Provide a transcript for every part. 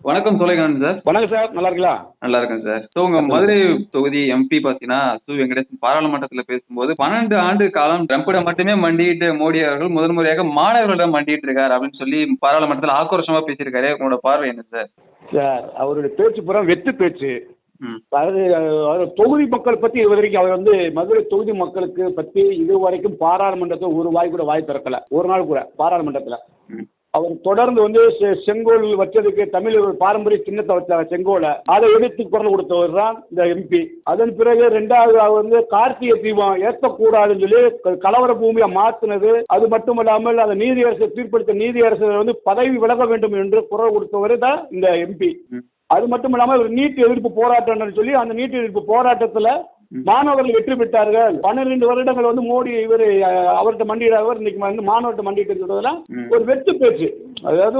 வணக்கம் சோலைகண்ணன் சார். வணக்கம் சார், நல்லா இருக்கீங்களா? நல்லா இருக்கேன் சார். உங்க மதுரை தொகுதி எம்பி பாத்தீங்கன்னா வெங்கடேசன் பாராளுமன்றத்துல பேசும்போது 12 ஆண்டு காலம் ட்ரம்பிடம் மட்டுமே மண்டிட்டு மோடி அவர்கள் முதல் முறையாக மாணவர்களிடம் மண்டிட்டு இருக்காரு அப்படின்னு சொல்லி பாராளுமன்றத்துல ஆக்ரோஷமா பேசியிருக்காரு. உங்களோட பார்வை என்ன சார்? சார், அவருடைய பேச்சு பூரா வெத்து பேச்சு. அதாவது தொகுதி மக்கள் பத்தி இதுவரைக்கும் அவர் மதுரை தொகுதி மக்களுக்கு பத்தி இதுவரைக்கும் பாராளுமன்றத்தில் ஒரு வாய் கூட வாய் திறக்கல, ஒரு நாள் கூட பாராளுமன்றத்துல. அவர் தொடர்ந்து செங்கோல் வச்சதுக்கு தமிழ் பாரம்பரிய சின்னத்தை வச்சாங்க செங்கோலை, அதை எடுத்து குரல் கொடுத்தவர் தான் இந்த எம்பி. அதன் பிறகு 2வது அவர் கார்த்திகை தீபம் ஏற்றக்கூடாதுன்னு சொல்லி கலவர பூமியை மாத்தினது. அது மட்டுமல்லாமல் அந்த நீதியரசை தீர்ப்பளித்த நீதியரசர் பதவி விலக வேண்டும் என்று குரல் கொடுத்தவர் தான் இந்த எம்பி. அது மட்டும் இல்லாமல் நீட் எதிர்ப்பு போராட்டம் சொல்லி அந்த நீட் எதிர்ப்பு போராட்டத்துல மாணவர்கள் வெற்றி பெற்றார்கள். 12 வருடங்கள் மோடி அவர்கிட்ட மண்டியிடாதவர் இன்னைக்கு மாணவர்கிட்ட மண்டிட்டு இருக்கிறதுல ஒரு வெற்றி பேச்சு. அதாவது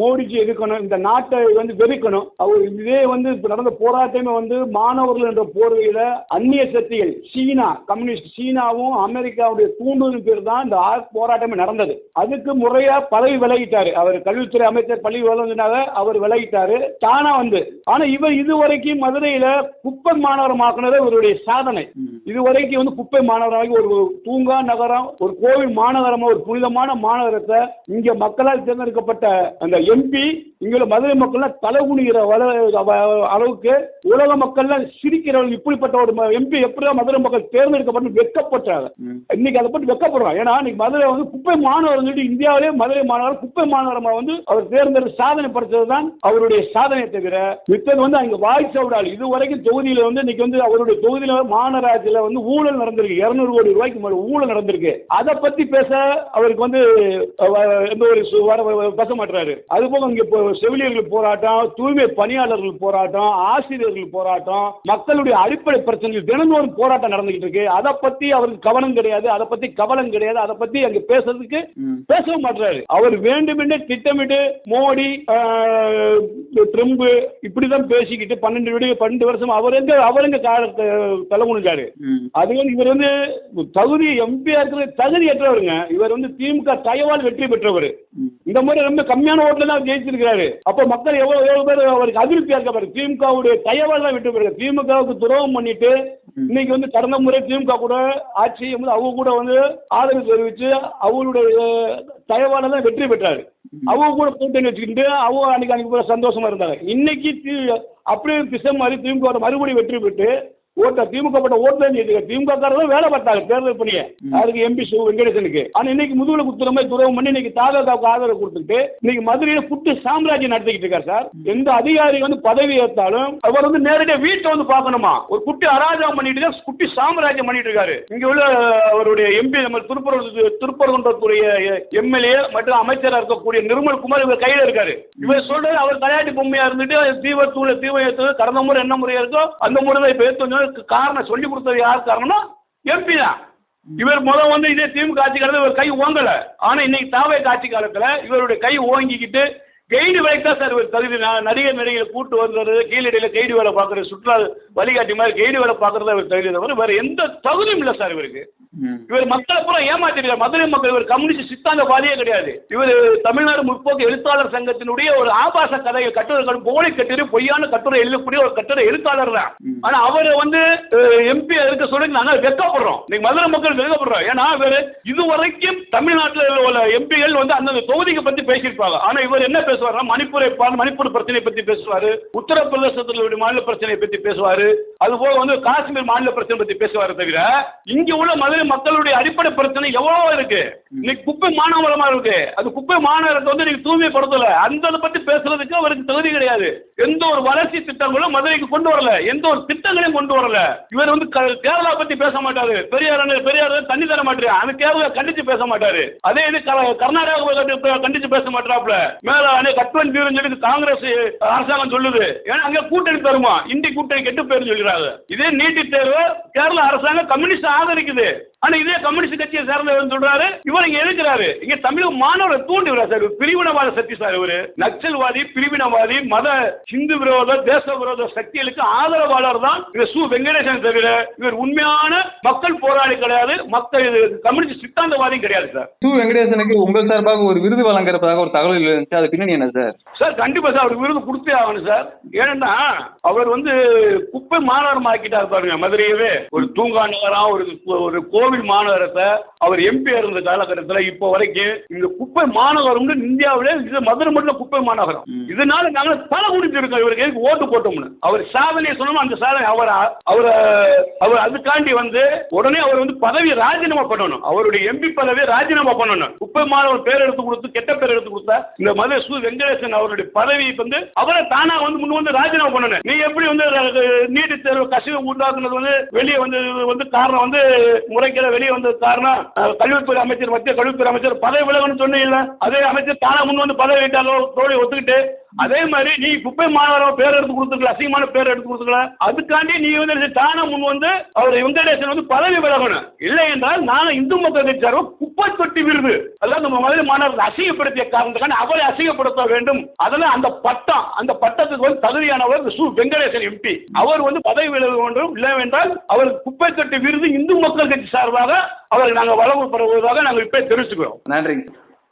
மோடிக்கு எதிர்க்கணும், இந்த நாட்டை வெறுக்கணும். அவர் இதே இப்ப நடந்த போராட்டமே மாணவர்கள் என்ற போர்வையில அந்நிய சக்திகள் சீனா, கம்யூனிஸ்ட் சீனாவும் அமெரிக்காவுடைய தூண்டுதல் பேர் தான் இந்த போராட்டமே நடந்தது. அதுக்கு முறையா பதவி விலகிட்டாரு அவர். கல்வித்துறை அமைச்சர் பள்ளி விலகினாக அவர் விலகிட்டாரு தானா ஆனா இவர் இதுவரைக்கும் மதுரையில குப்பை மாநகரமாக்குனது இவருடைய சாதனை. இதுவரைக்கும் குப்பை மாநகரம், ஒரு தூங்கா நகரம், ஒரு கோவில் மாநகரமா, ஒரு புனிதமான மாநகரத்தை இங்க மக்களால் தேர்ந்தெடுக்கப்பட்ட அந்த எம்பி இங்க மதுரை மக்கள் தலைகுனிகிற அளவுக்கு உலக மக்கள் சிரிக்கிறவங்க. இப்படிப்பட்ட ஒரு எம்பி எப்படிதான் மதுரை மக்கள் தேர்ந்தெடுக்கப்பட்டு வெட்கப்பட்டாங்க. இன்னைக்கு அதை பற்றி வெட்கப்படுறாங்க. ஏன்னா இன்னைக்கு மதுரை குப்பை மாநகரம் சொல்லி இந்தியாவிலே மதுரை மாநகரம் குப்பை மாநகரமா அவர் தேர்ந்தெடுத்து சாதனை படுத்ததுதான் அவருடைய சாதனை தவிர மித்தது அங்க வாய் சவுடால். இதுவரைக்கும் தொகுதியில இன்னைக்கு அவருடைய தொகுதியில மாநகராட்சியில ஊழல் நடந்திருக்கு. 200 கோடி ரூபாய்க்கு மேல ஊழல் நடந்திருக்கு. அதை பத்தி பேச அவருக்கு எந்த ஒரு பேச மாட்டாரு. அதுபோக இங்க செவிலியர்கள் போராட்டம், தூய்மை பணியாளர்கள் போராட்டம், ஆசிரியர்கள் போராட்டம், மக்களுடைய அடிப்படை பிரச்சனைகள் தினந்தோறும் போராட்டம் நடந்துகிட்டு இருக்கு. அதை பத்தி அவருக்கு கவனம் கிடையாது, அதை பத்தி கவனம் கிடையாது. அதை பத்தி அங்க பேசுறதுக்கு பேசவும் மாட்டாரு. அவர் வேண்டுமென்றே திட்டமிட்டு மோடி ட்ரம்ப் இப்படிதான் பேசிக்கிட்டு 12 வருஷம் அவருங்க தலைமுடிஞ்சாரு. அது இவர் தகுதி எம்பியா இருக்கிற தகுதியற்றவருங்க. இவர் திமுக தயவால் வெற்றி பெற்றவர். இந்த முறை ரொம்ப கம்மியான ஓட்டுல தான் ஜெயிச்சிருக்கிறாரு. அப்ப மக்கள் எவ்வளவு பேர் அவருக்கு அதிருப்தியா இருக்க. திமுகவுடைய தயவால் தான் வெற்றி பெற்றார். திமுகவுக்கு துரோகம் பண்ணிட்டு இன்னைக்கு கடந்த முறை திமுக கூட ஆட்சி அவங்க கூட ஆதரவு தெரிவிச்சு அவங்களுடைய தயவால தான் வெற்றி பெற்றாரு. அவங்க கூட கூட்டணி வச்சுக்கிட்டு அவங்க அன்னைக்கு சந்தோஷமா இருந்தாங்க. இன்னைக்கு அப்படியே திசை மாதிரி திமுக மறுபடியும் வெற்றி பெற்று திமுக திமுக வேலை பார்த்தாங்க தேர்தல் பணியை. அதுக்கு எம்பி வெங்கடேசனுக்கு. ஆனா இன்னைக்கு முதுகுல குத்துற மாதிரி துரோகம் பண்ணி இன்னைக்கு தாவேகாவுக்கு ஆதரவு கொடுத்துட்டு இன்னைக்கு மதுரையில குட்டு சாம்ராஜ்யம் நடத்திக்கிட்டு இருக்காரு சார். எந்த அதிகாரி பதவி ஏற்றாலும் அவர் நேரடியாக வீட்டை பார்க்கணுமா, ஒரு குட்டி அராஜகம் பண்ணிட்டு குட்டி சாம்ராஜ்யம் பண்ணிட்டு இருக்காரு. இங்க உள்ள அவருடைய எம்பி நம்ம திருப்பரங்குன்றத்துடைய எம்எல்ஏ மற்றும் அமைச்சராக இருக்கக்கூடிய நிர்மல் குமார் இவர் கையில இருக்காரு. இவர் சொல்றது அவர் தலையாட்டி பொம்மையா இருந்துட்டு தீவை ஏற்றது கடந்த முறை என்ன முறையா இருக்கோ அந்த முறை தான் இப்ப ஏற்ற காரணம் சொல்லி கொடுத்தது யார் காரணம்னா எம்பி தான். இவர் முதல் இதே திமுக ஆட்சி காலத்தில் இவர் கை ஓங்கல. ஆனா இன்னைக்கு தாவே ஆட்சி காலத்துல இவருடைய கை ஓங்கிக்கிட்டு கைடு வேலைக்கு தான் சார் இவர் தகுதி. நடிகை கூட்டு வர்றது, கீழடியில கைடு வேலை பார்க்கறது, சுற்றுலா வழிகாட்டி மாதிரி கைடு வேலை பார்க்கறதா இவர் தகுதி தவிர வேற எந்த தகுதியும் இல்லை சார் இவருக்கு. இவர் மக்களை பூரா ஏமாத்திருக்கார். மதுரை மக்கள் இவர் கம்யூனிஸ்ட் சித்தாந்தவாதியே கிடையாது. இவர் தமிழ்நாடு முற்போக்கு எழுத்தாளர் சங்கத்தினுடைய ஒரு ஆபாச கதையை கட்டுரை போலி கட்டுரை பொய்யான கட்டுரை எழுதக்கூடிய ஒரு கட்டுரை எழுத்தாளர் தான். ஆனா அவர் எம்பி இருக்க சொல்லி நாங்க வெக்கப்படுறோம். இன்னைக்கு மதுரை மக்கள் வெக்கப்படுறோம். ஏன்னா இவர் இதுவரைக்கும் தமிழ்நாட்டில் உள்ள எம்பிகள் அந்த தொகுதியை பத்தி பேசியிருப்பாங்க. ஆனா இவர் என்ன பேசுவார், மணிப்பூர் பிரச்சனை பத்தி பேசுவாரு, உத்தரப்பிரதேசத்தில் மாநில பிரச்சனையை பத்தி பேசுவாரு, அதுபோல காஷ்மீர் மாநில பிரச்சனை பத்தி பேசுவாரு தவிர இங்க உள்ள மதுரை மக்களுடைய அடிப்படை பிரச்சனை எவ்வளவு இருக்கு. இன்னைக்கு குப்பை மாநகரமா இருக்கு. அது குப்பை மாநகரத்தை நீங்க தூய்மைப்படுத்தல. அந்த பத்தி பேசுறதுக்கு அவருக்கு தகுதி கிடையாது. எந்த ஒரு வளர்ச்சி திட்டங்களும் மதுரைக்கு கொண்டு வரல, எந்த ஒரு திட்டங்களையும் கொண்டு வரல. இவர் கேரளா பத்தி பேச மாட்டாரு. பெரியார் தண்ணி தர மாட்டாரு, அது கேரளா கண்டிச்சு பேச மாட்டாரு. அதே இது கர்நாடகா கண்டிச்சு பேச மாட்டாப்ல. மேல கட்வன் பீரன் சொல்லி காங்கிரஸ் அரசாங்கம் சொல்லுது. ஏன்னா அங்க கூட்டணி தருமா, இந்தி கூட்டணி கெட்டு பேரு சொல்லிடுறாங்க. இதே நீட் தேர்வு கேரளா அரசாங்கம் கம்யூனிஸ்ட் ஆதரிக்குது. ஆனா இதே கம்யூனிஸ்ட் கட்சியை சேர்ந்தவர் சொல்றாரு இவர் இங்க எதிர்க்கிறாரு. இங்க தமிழக மாணவரை தூண்டி விடுறாரு சார். பிரிவினவாத சக்தி சார். இவரு நக்சல்வாதி, பிரிவினவாதி, மத ஹிந்து விரோத, தேச விரோத சக்திகளுக்கு ஆதரவாளர் தான் இந்த சு. வெங்கடேசன் தவிர இவர் உண்மையான மக்கள் போராளி கிடையாது, மக்கள் கம்யூனிஸ்ட் சித்தாந்தவாதியும் கிடையாது சார். சு. வெங்கடேசனுக்கு உங்கள் சார்பாக ஒரு விருது வழங்குறதாக ஒரு தகவல் இருந்துச்சு, அது பின்னணி என்ன சார்? சார் கண்டிப்பா சார் அவருக்கு விருது கொடுத்தே ஆகணும் சார். ஏன்னா அவர் குப்பை மாநகரம் ஆக்கிட்டார் பாருங்க மதுரையவே. ஒரு தூங்கா நகரம், ஒரு கோவில் மாநகரத்தை அவர் எம்பி இருந்த காலகட்டத்தில் இப்போ வரைக்கும் இந்த குப்பை மாநகரம் இந்தியாவிலே மதுரை மட்டும் குப்பை மாநகரம். இதனால நாங்கள் தலை குடிச்சிருக்கோம் இவருக்கு ஓட்டு போட்டோம்னு. அவர் சாதனையை சொன்னோம், அந்த சாதனை அவர் அதுக்காண்டி உடனே அவர் பதவி ராஜினாமா பண்ணணும். அவருடைய எம்பி பதவியை ராஜினாமா பண்ணணும். குப்பை மாநகரம் பேர் எடுத்து கொடுத்து கெட்ட பேர் எடுத்து கொடுத்தா இந்த மதுரை சு. வெங்கடேசன் அவருடைய பதவி அவரை தானா முன் ராஜினாமா பண்ணணும். நீ எப்படி நீட் தேர்வு கசிவு உண்டாக்குனது வெளியே காரணம் முறைக்கிற வெளியே வந்தது காரணம் கல்வித்துறை அமைச்சர், மத்திய கல்வித்துறை அமைச்சர் பதவி விலகணும்னு சொன்னீங்க. அதே அமைச்சர் தானா முன் பதவி வைத்தாலோ தோழி ஒத்துக்கிட்டு அதே மாதிரி நீ குப்பை மாநகரம் பேர் எடுத்து கொடுத்துக்கல, அசிங்கமான பேர் எடுத்து கொடுத்துக்கல. அதுக்காண்டி நீ தானா முன் அவர் வெங்கடேசன் பதவி விலகணும். இல்லை என்றால் நான் இந்து மக்கள் கட்சி குப்பை தொட்டி விருது அதாவது நம்ம மதுரை மாநகரத்தை அசிங்கப்படுத்திய காரணத்துக்கான அவரை அசிங்கப்படுத்த வேண்டும். அதனால அந்த பட்டத்துக்கு தகுதியானவர் சு. வெங்கடேசன் எம்பி. அவர் பதவி விலக வேண்டும். இல்லை என்றால் அவர் குப்பை தொட்டி விருது இந்து மக்கள் கட்சி சார்பாக அவருக்கு நாங்கள் வழங்கப்படுவதாக நாங்கள் இப்ப தெரிவிச்சுக்கிறோம். நன்றி.